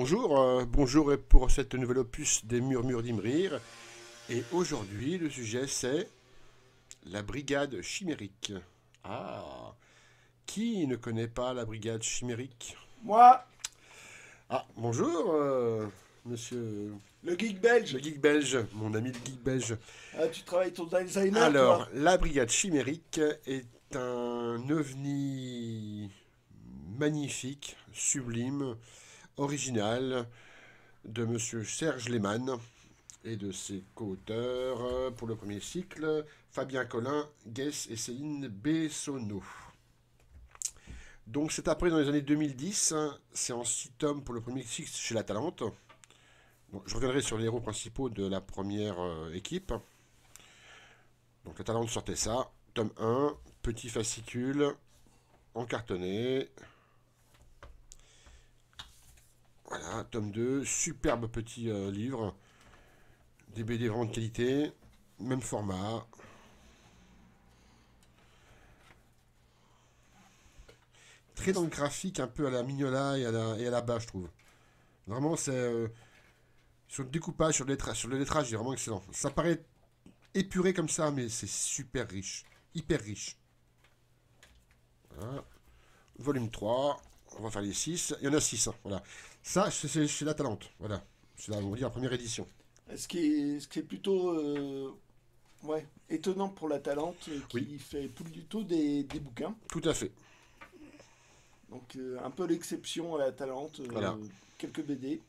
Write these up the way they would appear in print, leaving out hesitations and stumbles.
Bonjour, bonjour pour cette nouvelle opus des Murmures d'Imrir. Et aujourd'hui, le sujet c'est la brigade chimérique. Ah, qui ne connaît pas la brigade chimérique? Moi, Ah, bonjour, monsieur le geek le belge. geek belge, mon ami le geek belge. Ah, tu travailles ton Alzheimer, Alors, toi? la brigade chimérique est un ovni magnifique, sublime, original de monsieur Serge Lehmann et de ses co-auteurs pour le premier cycle, Fabien Collin, Guess et Céline Bessonneau. Donc c'est après dans les années 2010, c'est en 6 tomes pour le premier cycle chez La Talente. Bon, je reviendrai sur les héros principaux de la première équipe. Donc La Talente sortait ça, tome 1, petit fascicule, en cartonné. Voilà, tome 2, superbe petit livre, des BD vraiment de qualité, même format. Très dans le graphique, un peu à la Mignola et à la bas, je trouve. Vraiment, c'est sur le découpage, sur le lettrage, c'est vraiment excellent. Ça paraît épuré comme ça, mais c'est super riche, hyper riche. Voilà. Volume 3, on va faire les 6. Il y en a 6, hein, voilà. Ça, c'est chez La Talente, voilà. C'est on va dire la première édition. Ce qui est plutôt ouais, étonnant pour la Talente, Oui, qui fait plutôt des bouquins. tout à fait. Donc un peu l'exception à la Talente, Voilà. quelques BD.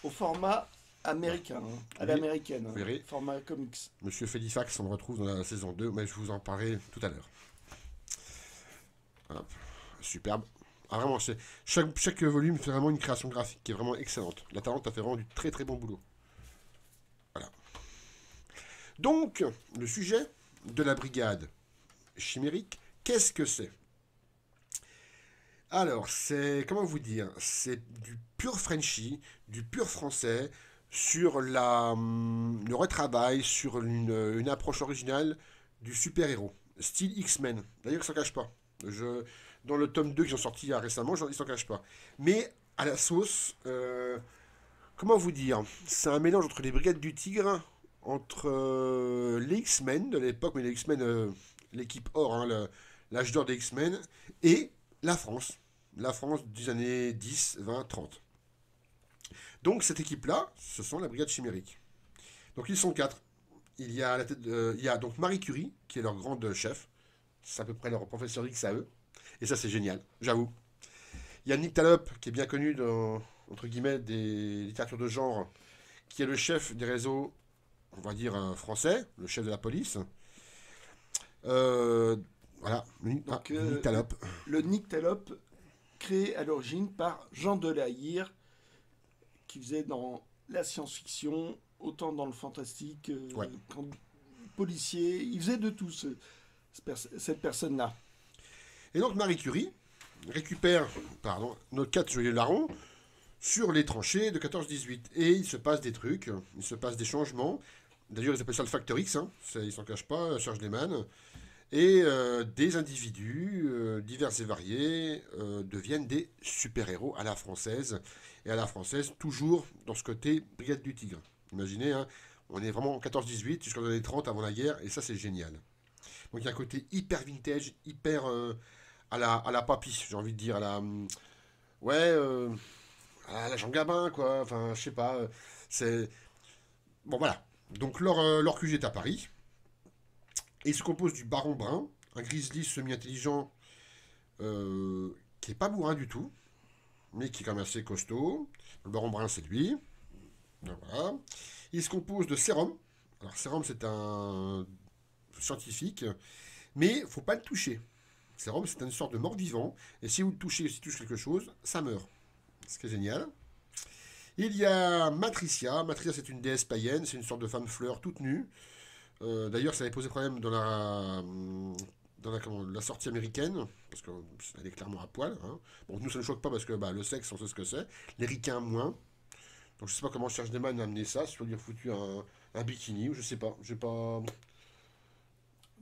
Au format américain, hein, à Oui, l'américaine, vous hein, verrez. format comics. Monsieur Felifax, on le retrouve dans la saison 2, mais je vous en parlerai tout à l'heure. Hop. Superbe. Ah, vraiment, chaque volume fait vraiment une création graphique qui est vraiment excellente. La Talente a fait vraiment du très très bon boulot. Voilà. Donc, le sujet de la brigade chimérique, qu'est-ce que c'est? Alors, c'est, comment vous dire, c'est du pur Frenchy, du pur français, sur le retravail, sur une approche originale du super-héros, style X-Men. D'ailleurs, ça ne cache pas. Je, dans le tome 2 qu'ils ont sorti il y a récemment, ils s'en cachent pas. Mais à la sauce, comment vous dire, c'est un mélange entre les Brigades du Tigre, entre les X-Men de l'époque, mais les X-Men, l'équipe or, hein, l'âge d'or des X-Men, et la France. La France des années 10, 20, 30. Donc cette équipe-là, ce sont la Brigade Chimérique. Donc ils sont quatre. Il y a donc Marie Curie, qui est leur grande chef. C'est à peu près leur professeur X à eux. Et ça, c'est génial, j'avoue. Il y a Nick Talop, qui est bien connu dans, entre guillemets, des littératures de genre, qui est le chef des réseaux, on va dire, français, le chef de la police. Euh, voilà, Donc Nick Talop. le Nyctalope, créé à l'origine par Jean Delahirt, qui faisait dans la science-fiction, autant dans le fantastique Ouais. qu'en policier. Il faisait de tout, cette personne-là. Et donc Marie Curie récupère nos quatre joyeux larrons sur les tranchées de 14-18. Et il se passe des trucs, il se passe des changements. D'ailleurs, ils appellent ça le Factor X, hein. Ils s'en cachent pas, Serge Lehmann. Et des individus divers et variés deviennent des super-héros à la française. Et à la française, toujours dans ce côté Brigade du Tigre. Imaginez, hein, on est vraiment en 14-18 jusqu'aux années 30 avant la guerre, et ça c'est génial. Donc il y a un côté hyper vintage, hyper à la papy, j'ai envie de dire, ouais, à la Jean Gabin, quoi. Enfin, je sais pas. C'est. Bon, voilà. Donc leur QG est à Paris. Et il se compose du Baron Brun, un grizzly semi-intelligent qui est pas bourrin du tout, mais qui est quand même assez costaud. Le Baron Brun, c'est lui. Donc, voilà. Il se compose de Sérum. Alors, Sérum, c'est un scientifique, mais faut pas le toucher. Sérum, c'est une sorte de mort-vivant, et si vous le touchez, s'il touche quelque chose, ça meurt. Ce qui est génial. Il y a Matricia. Matricia, c'est une déesse païenne, c'est une sorte de femme fleur toute nue. D'ailleurs, ça avait posé problème dans la sortie américaine, parce qu'elle est clairement à poil. Hein. Bon, nous, ça ne choque pas parce que bah, le sexe, on sait ce que c'est. Les ricains, moins. Donc, je sais pas comment Serge Desman a amené ça. Si on lui a foutu un bikini, ou je sais pas. J'ai pas.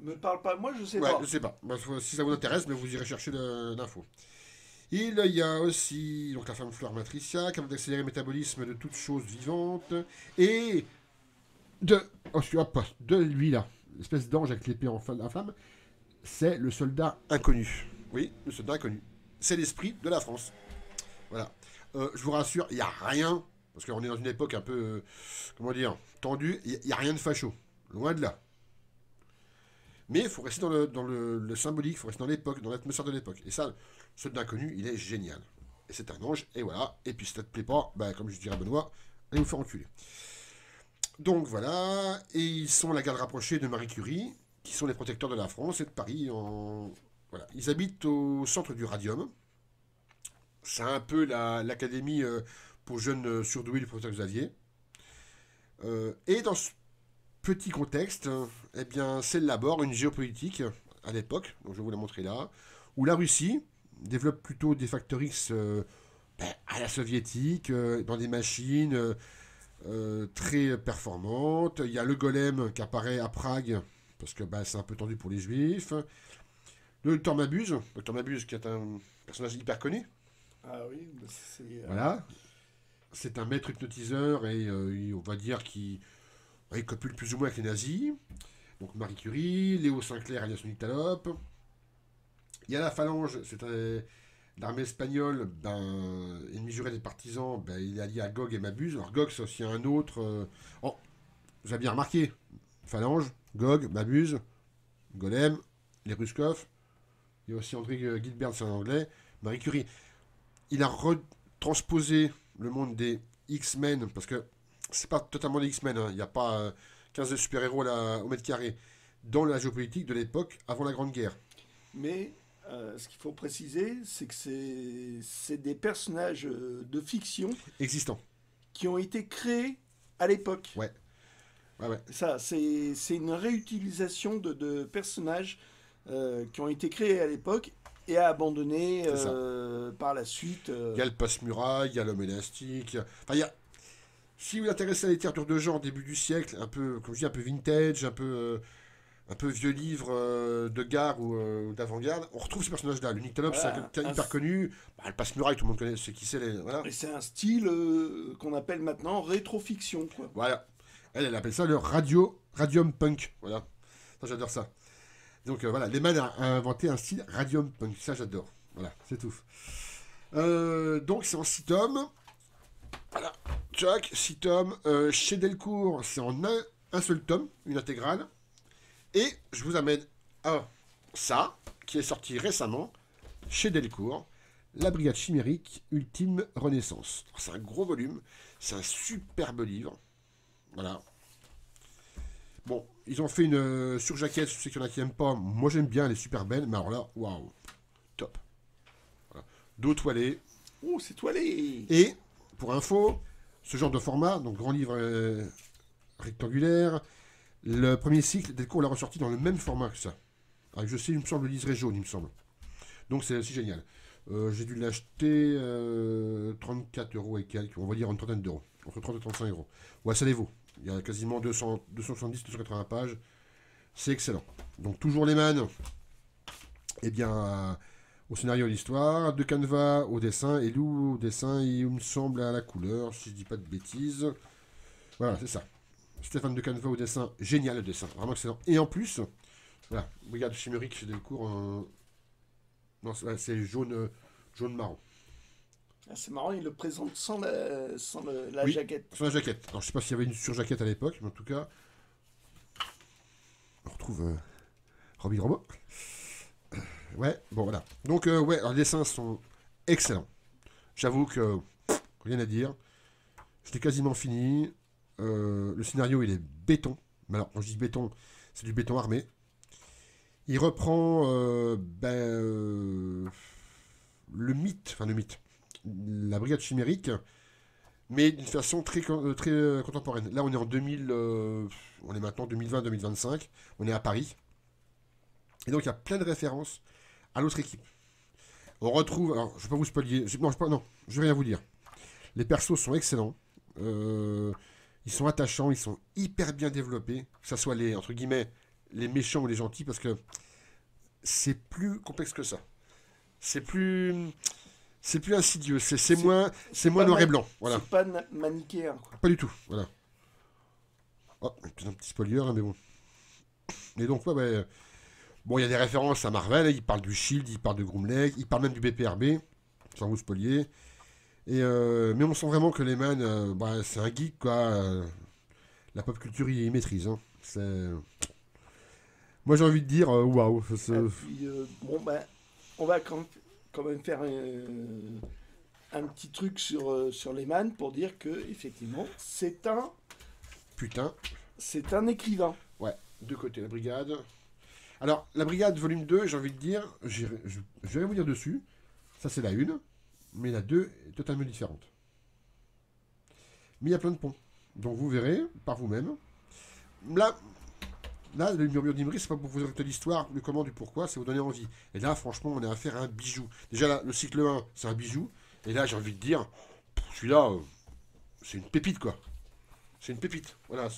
Me parle pas, moi je sais Ouais, pas. je sais pas. Bah, si ça vous intéresse, mais vous irez chercher l'info. Il y a aussi donc, la femme fleur matricia, capable d'accélérer le métabolisme de toute chose vivante. Et de lui là, l'espèce d'ange avec l'épée en flamme, c'est le soldat inconnu. Oui, le soldat inconnu. C'est l'esprit de la France. Voilà. Je vous rassure, il n'y a rien, parce qu'on est dans une époque un peu, comment dire, tendue, il n'y a rien de facho. Loin de là. Mais il faut rester dans le symbolique, il faut rester dans l'époque, dans l'atmosphère de l'époque. Et ça, ce d'inconnu, il est génial. Et c'est un ange, et voilà. Et puis si ça te plaît pas, bah, comme je dirais à Benoît, allez vous faire enculer. Donc voilà, et ils sont la garde rapprochée de Marie Curie, qui sont les protecteurs de la France et de Paris. Voilà. Ils habitent au centre du Radium. C'est un peu l'académie pour jeunes surdoués du professeur Xavier. Et dans ce petit contexte, eh bien, s'élabore une géopolitique à l'époque, donc je vais vous la montrer là, où la Russie développe plutôt des facteurs X à la soviétique, dans des machines très performantes. Il y a le golem qui apparaît à Prague, parce que c'est un peu tendu pour les juifs. Le docteur Mabuse qui est un personnage hyper connu. Ah oui, c'est... Voilà. C'est un maître hypnotiseur et on va dire qu'il copule plus ou moins avec les nazis. Donc Marie Curie, Léo Sinclair alias Nyctalope. Il y a la Phalange, c'est l'armée espagnole, ennemi juré des partisans, il est allié à Gog et Mabuse. Alors Gog, c'est aussi un autre... Oh, vous avez bien remarqué. Phalange, Gog, Mabuse, Golem, les Ruskov. Il y a aussi André Gilbert, c'est un anglais. Marie Curie. Il a retransposé le monde des X-Men, parce que c'est pas totalement des X-Men, hein. Il n'y a pas 15 super-héros au mètre carré, dans la géopolitique de l'époque avant la Grande Guerre. Mais ce qu'il faut préciser, c'est que c'est des personnages de fiction Existants. qui ont été créés à l'époque. Ouais. Ouais. Ça, c'est une réutilisation de personnages qui ont été créés à l'époque et abandonnés par la suite. Il y a le passe-muraille, il y a l'homme élastique. Enfin, il y a... Si vous vous intéressez à la littérature de genre début du siècle, un peu, comme je dis, un peu vintage, un peu vieux livre de gare ou d'avant-garde, on retrouve ces personnages-là. Le Nyctalope, c'est quelqu'un hyper connu. Le passe-muraille, tout le monde connaît, c'est qui c'est. Voilà. Et c'est un style qu'on appelle maintenant rétrofiction, quoi. Voilà. Elle appelle ça le radium punk. Voilà. Ça, j'adore ça. Donc voilà, Lehman a inventé un style radium punk. Ça, j'adore. Voilà, c'est tout. Donc, c'est en 6 tomes. Voilà. Chuck, 6 tomes. Chez Delcourt, c'est en un seul tome, une intégrale. Et je vous amène à ça, qui est sorti récemment, chez Delcourt, La Brigade Chimérique, Ultime Renaissance. C'est un gros volume, c'est un superbe livre. Voilà. Bon, ils ont fait une surjaquette, je sais qu'il y en a qui n'aiment pas. Moi j'aime bien, elle est super belle, mais alors là, waouh, top. Voilà. Dos toilé. Oh, c'est toilé. Et, pour info, ce genre de format, donc grand livre rectangulaire, le premier cycle, Delcourt l'a ressorti dans le même format que ça. Avec, je sais, il me semble, le liseré jaune, il me semble. Donc c'est aussi génial. J'ai dû l'acheter 34 € et quelques, on va dire une trentaine d'euros. Entre 30 et 35 euros. Ouais, ça les vaut. Il y a quasiment 270-280 pages. C'est excellent. Donc toujours les mannes. Eh bien, au scénario et l'histoire, de Canva au dessin, et Lou au dessin, et il me semble à la couleur, si je dis pas de bêtises. Voilà, c'est ça. Stéphane de Canva au dessin, génial le dessin, vraiment excellent. Et en plus, voilà, Brigade Chimérique chez Delcourt, non, c'est jaune-marron. Ah, c'est marrant, il le présente sans la Oui, jaquette. sans la jaquette. Alors, je sais pas s'il y avait une surjaquette à l'époque, mais en tout cas, on retrouve Robbie Robot. Ouais, bon voilà. Donc, ouais, alors, les dessins sont excellents. J'avoue que rien à dire. Je l'ai quasiment fini. Le scénario, il est béton. Mais alors, quand je dis béton, c'est du béton armé. Il reprend le mythe, la brigade chimérique, mais d'une façon très contemporaine. Là, on est en 2000, on est maintenant 2020-2025, on est à Paris. Et donc, il y a plein de références à l'autre équipe. On retrouve, alors, je ne vais pas vous spoiler, non, je vais rien vous dire. Les persos sont excellents. Ils sont attachants, ils sont hyper bien développés, que ce soit les, entre guillemets, les méchants ou les gentils, parce que c'est plus complexe que ça. C'est plus... C'est plus insidieux, c'est C'est- moins, c'est moins pas noir et ma- blanc. Voilà, C'est pas manichéen, quoi. pas du tout. Voilà. Oh, un petit spoiler, hein, mais bon. Et donc, ouais. Bon, il y a des références à Marvel, hein, il parle du Shield, il parle de Groomlake, il parle même du BPRB, sans vous spoiler. Mais on sent vraiment que Lehman, c'est un geek, quoi. La pop culture, il maîtrise. Hein. Moi, j'ai envie de dire, waouh. Et puis, bon, ben, on va quand même faire un petit truc sur Lehman pour dire que effectivement Putain. c'est un écrivain. Ouais, de côté, la brigade. Alors, la brigade volume 2, j'ai envie de dire, je vais vous dire dessus. Ça, c'est la 1, mais la 2 est totalement différente. Mais il y a plein de ponts. Donc, vous verrez par vous-même. Là, le murmure d'Imri, c'est pas pour vous raconter l'histoire, du comment, du pourquoi, c'est vous donner envie. Et là, franchement, on a affaire à un bijou. Déjà, là, le cycle 1, c'est un bijou. Et là, j'ai envie de dire, celui-là, c'est une pépite, quoi. C'est une pépite. Voilà,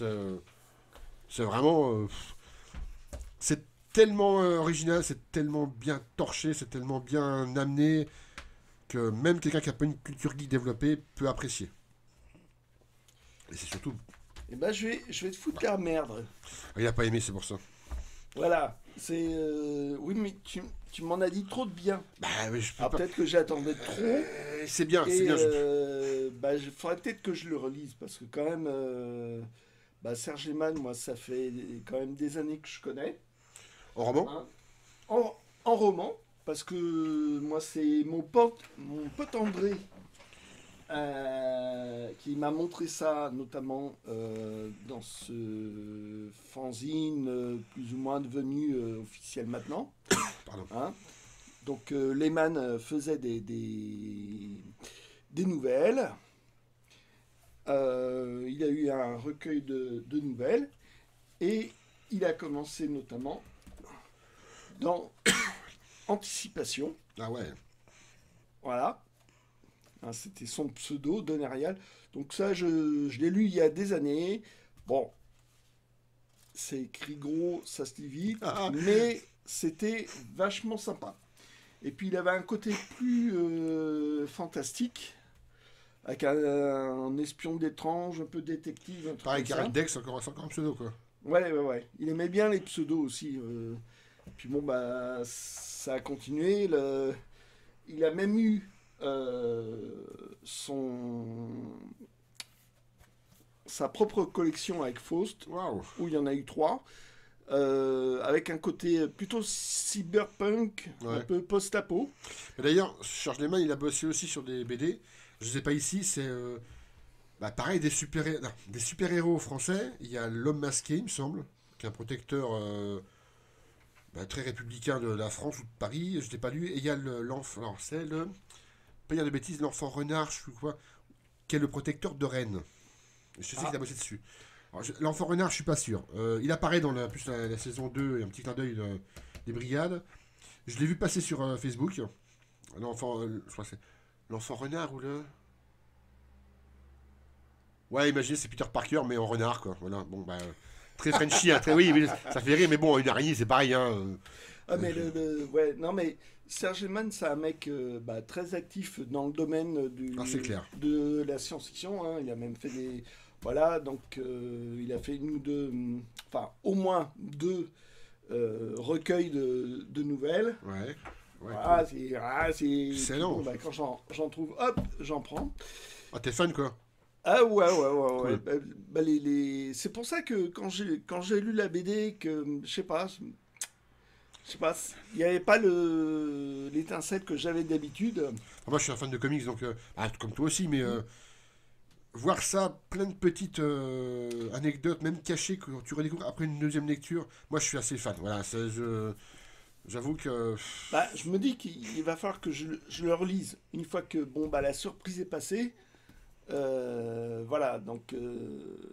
c'est vraiment. C'est tellement original, c'est tellement bien torché, c'est tellement bien amené que même quelqu'un qui n'a pas une culture geek développée peut apprécier. Et c'est surtout. Et ben, je vais te foutre la merde. Il n'a pas aimé, c'est pour ça. Voilà. Oui, mais tu m'en as dit trop de bien. Bah oui, je peux Alors pas. peut-être que j'attendais trop. C'est bien, c'est Et bien. bah, il faudrait peut-être que je le relise parce que quand même, bah, Serge Lehmann, moi, ça fait quand même des années que je connais. En roman. Hein. En roman, parce que moi, c'est mon pote André qui m'a montré ça, notamment dans ce fanzine plus ou moins devenu officiel maintenant. Pardon. Hein. Donc Lehmann faisait des nouvelles. Il a eu un recueil de nouvelles et il a commencé notamment dans Anticipation. Ah ouais. Voilà. Hein, c'était son pseudo, Donérial. Donc ça, je l'ai lu il y a des années. Bon, c'est écrit gros, ça se lit vite, Ah, mais c'était vachement sympa. Et puis il avait un côté plus fantastique, avec un espion d'étrange, un peu détective, un truc pareil, comme ça. Carl Dex, c'est encore un pseudo, quoi. Ouais. Il aimait bien les pseudos aussi. Puis bon, bah, ça a continué. Il a même eu sa propre collection avec Faust, Waouh. où il y en a eu 3. Avec un côté plutôt cyberpunk, un Ouais. peu post-apo. Et d'ailleurs, Serge Lehmann, il a bossé aussi sur des BD. Je sais pas ici, c'est pareil des super-héros français. Il y a l'homme masqué, il me semble, qui est un protecteur très républicain de la France ou de Paris. Je l'ai pas lu. Et il y a l'enfant, alors c'est pas dire de bêtises, l'enfant renard, je sais quoi, qui est le protecteur de Rennes. Je sais qu'il a bossé dessus. Alors, l'enfant renard, je suis pas sûr. Il apparaît dans la saison 2 et un petit clin d'œil des brigades. Je l'ai vu passer sur Facebook. Je crois que c'est l'enfant renard ou le. Ouais, imaginez, c'est Peter Parker, mais en renard, quoi. Voilà, bon, très Frenchy, hein, oui, ça fait rire, mais bon, une araignée, c'est pareil, hein. Ah, mais ouais, non, mais Serge Lehmann, c'est un mec très actif dans le domaine Ah, c'est clair. de la science-fiction. Hein. Il a même fait des. Voilà, donc il a fait une ou deux. Enfin, au moins 2 recueils de nouvelles. Ouais. Ouais, Voilà, cool. c'est. Excellent. Bon, bah, quand j'en trouve, hop, j'en prends. Ah, t'es fan, quoi. Ah ouais. Cool. C'est pour ça que quand j'ai lu la BD, que je sais pas, il n'y avait pas l'étincelle que j'avais d'habitude. Ah, moi, je suis un fan de comics, donc, comme toi aussi, mais voir ça, plein de petites anecdotes, même cachées, que tu redécouvres après une deuxième lecture, moi, je suis assez fan. Voilà, j'avoue que. Bah, je me dis qu'il va falloir que je le relise une fois que bon bah la surprise est passée. Voilà, donc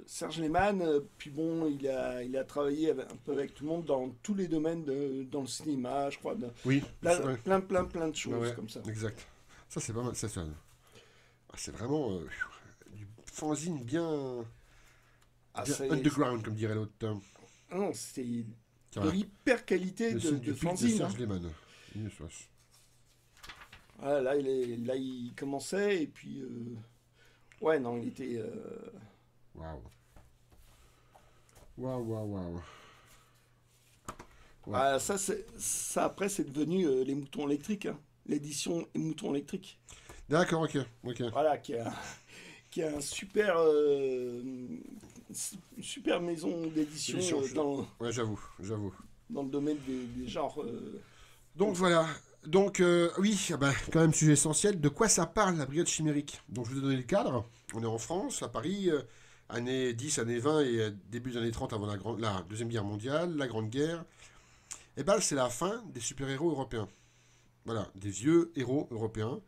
Serge Lehmann, puis bon, il a travaillé un peu avec tout le monde dans tous les domaines dans le cinéma, je crois, Oui, ouais. plein de choses Ouais, comme ça. exact. Ça, c'est pas mal. C'est vraiment du fanzine bien, Ah, bien c'est underground, comme dirait l'autre. non, c'est de Tiens, voilà. l'hyper qualité Le signe de du pic de fanzine. Hein. Serge Lehmann. Une sauce. Ah, là, il commençait, et puis... ouais, non, il était... Waouh. Waouh, waouh, waouh. Ouais. Ah, ça, après, c'est devenu les moutons électriques, hein. L'édition moutons électriques. D'accord, ok. Ok. Voilà, qui a un super, une super maison d'édition Édition, je suis d'accord. dans, Ouais, j'avoue, j'avoue. dans le domaine des genres Donc comme ça. voilà. Donc oui, ah bah, quand même sujet essentiel. De quoi ça parle la brigade chimérique? Donc je vous ai donné le cadre. On est en France, à Paris, années 10, années 20 et début des années 30 avant la Deuxième Guerre mondiale, la Grande Guerre. Et ben c'est la fin des super-héros européens. Voilà, des vieux héros européens.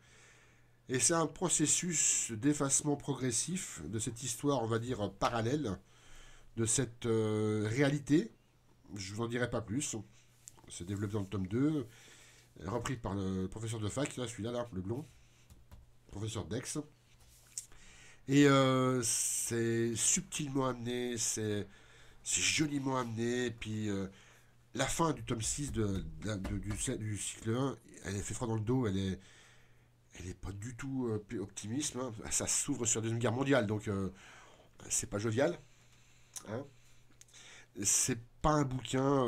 Et c'est un processus d'effacement progressif de cette histoire, on va dire, parallèle, de cette réalité. Je vous en dirai pas plus. C'est développé dans le tome 2, repris par le professeur de fac, là, celui-là, là, le blond, professeur Dex. Et c'est subtilement amené, c'est joliment amené. Et puis la fin du tome 6 du cycle 1, elle est fait froid dans le dos, elle est pas du tout optimiste, hein. Ça s'ouvre sur la Deuxième Guerre mondiale, donc c'est pas jovial. Hein. C'est pas un bouquin.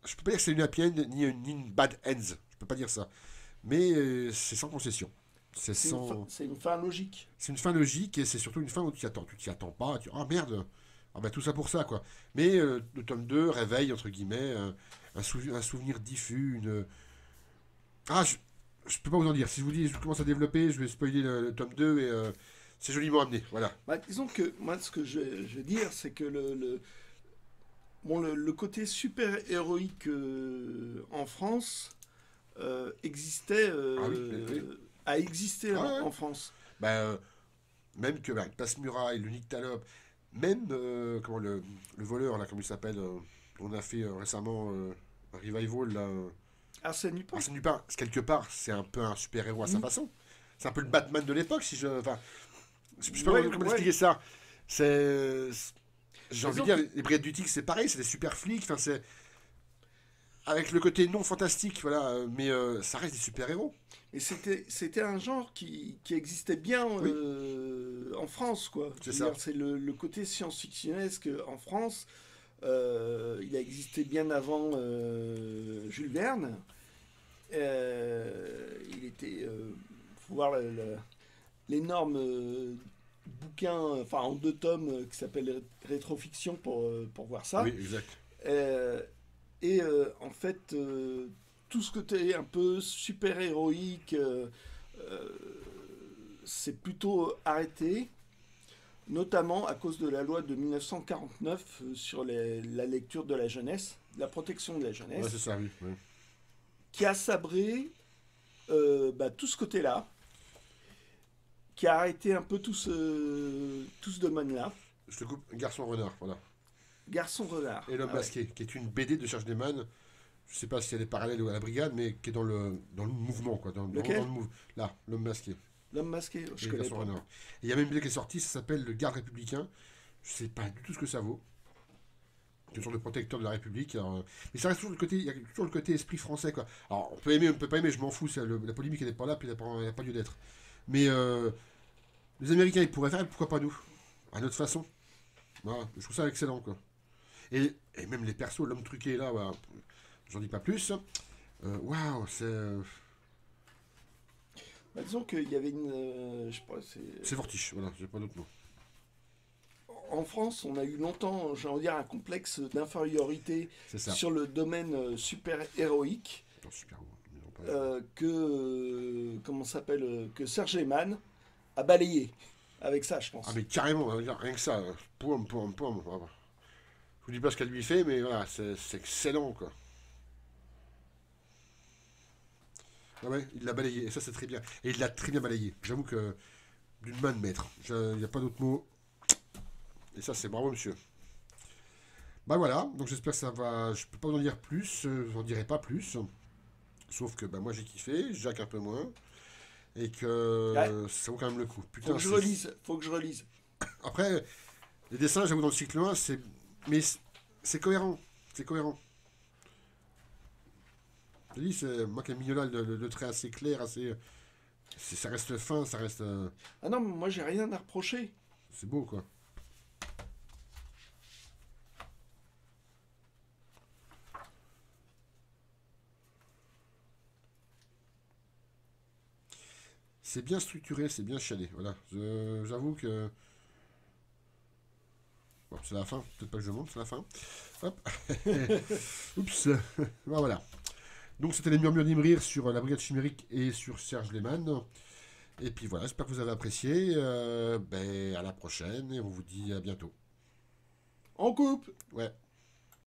Je peux pas dire que c'est une happy end ni une bad ends. Je peux pas dire ça. Mais c'est sans concession. C'est sans. C'est une fin logique. C'est une fin logique et c'est surtout une fin où tu t'y attends. Tu t'y attends pas. Tu... Ah merde. Ah bah tout ça pour ça quoi. Mais le tome 2 réveille entre guillemets un souvenir diffus. Ah je peux pas vous en dire. Si je vous dis je commence à développer, je vais spoiler le tome 2 et c'est joliment amené. Voilà. Bah, disons que moi, ce que je vais dire, c'est que bon, le côté super héroïque en France existait, Ah oui, oui. a existé Ah ouais. en France. Bah, même que bah, Passe-Muraille, le Nyctalope, même comment le voleur, là, comment il s'appelle on a fait récemment un revival, là, Arsène Lupin. Arsène Lupin, quelque part, c'est un peu un super-héros à sa Mm. façon. C'est un peu le Batman de l'époque, si je. Enfin, je sais pas Ouais, comment ouais. expliquer ça. C'est. J'ai envie de Disons dire, que les Brigades du Tigre, c'est pareil, c'est des super flics, enfin, c'est. Avec le côté non fantastique, voilà, mais ça reste des super-héros. et c'était un genre qui existait bien Oui, en France, quoi. Je c'est veux ça. dire, c'est le côté science-fictionnesque en France. Il a existé bien avant Jules Verne. Il était. Faut voir l'énorme bouquin, enfin en 2 tomes, qui s'appelle Rétrofiction pour voir Oui, ça. exact. Euh, et en fait, tout ce côté un peu super héroïque, euh, c'est plutôt arrêté, notamment à cause de la loi de 1949 sur la lecture de la jeunesse, la protection de la Ouais, c'est jeunesse, ça, oui. Oui. qui a sabré bah, tout ce côté-là, qui a arrêté un peu tout ce domaine-là. Je te coupe, Garçon Renard, voilà. Garçon renard. Et L'homme Ah ouais. masqué, qui est une BD de Serge Lehmann. Je sais pas si elle est parallèle à la brigade, mais qui est dans le mouvement, quoi. Dans Lequel? le Là, l'homme masqué. L'homme masqué, je Et connais Garçon pas. Renard. Et il y a même une BD qui est sortie, ça s'appelle Le Garde républicain. Je sais pas du tout ce que ça vaut. C'est une sorte de protecteur de la République. Alors, mais ça reste toujours le côté, il y a toujours le côté esprit français, quoi. Alors, on peut aimer, on peut pas aimer, je m'en fous. La polémique, elle n'est pas là, puis il n'y a pas lieu d'être. Mais les Américains, ils pourraient faire, pourquoi pas nous? À notre façon. Voilà, je trouve ça excellent, quoi. Et même les persos, l'homme truqué là, voilà, j'en dis pas plus. Waouh, c'est. Bah, disons qu'il y avait une. Je sais pas, C'est fortiche, voilà, j'ai pas d'autre mot. en France, on a eu longtemps, j'ai envie de dire, un complexe d'infériorité C'est ça. sur le domaine super héroïque Attends, super beau. Ils ont pas- comment ça s'appelle que Serge Lehmann a balayé avec ça, je Ah, pense. mais carrément, rien que ça. Poum, poum, poum. Voilà. Je vous dis pas ce qu'elle lui fait, mais voilà, c'est excellent, quoi. Ah ouais, il l'a balayé, et ça c'est très bien. Et il l'a très bien balayé. J'avoue que d'une main de maître. Il n'y a pas d'autre mot. Et ça c'est bravo, monsieur. Bah voilà, donc j'espère que ça va. Je peux pas vous en dire plus, j'en dirai pas plus. Sauf que bah, moi j'ai kiffé, Jacques un peu moins. Et que Ouais, ça vaut quand même le coup. faut Putain, que je c'est. relise, faut que je relise. Après, les dessins, j'avoue, dans le cycle 1, mais c'est cohérent. C'est cohérent. Je te dis, moi qui aime Mignola, le trait assez clair, ça reste fin, ça reste. Ah non, moi j'ai rien à reprocher. C'est beau, quoi. C'est bien structuré, c'est bien chiadé. Voilà. J'avoue que. Bon, c'est la fin. Peut-être pas que je monte, c'est la fin. Hop. Oups. Bon, voilà. Donc, c'était les murmures d'Imrir sur la Brigade Chimérique et sur Serge Lehmann. Et puis voilà, j'espère que vous avez apprécié. À la prochaine et on vous dit à bientôt. En coupe! Ouais.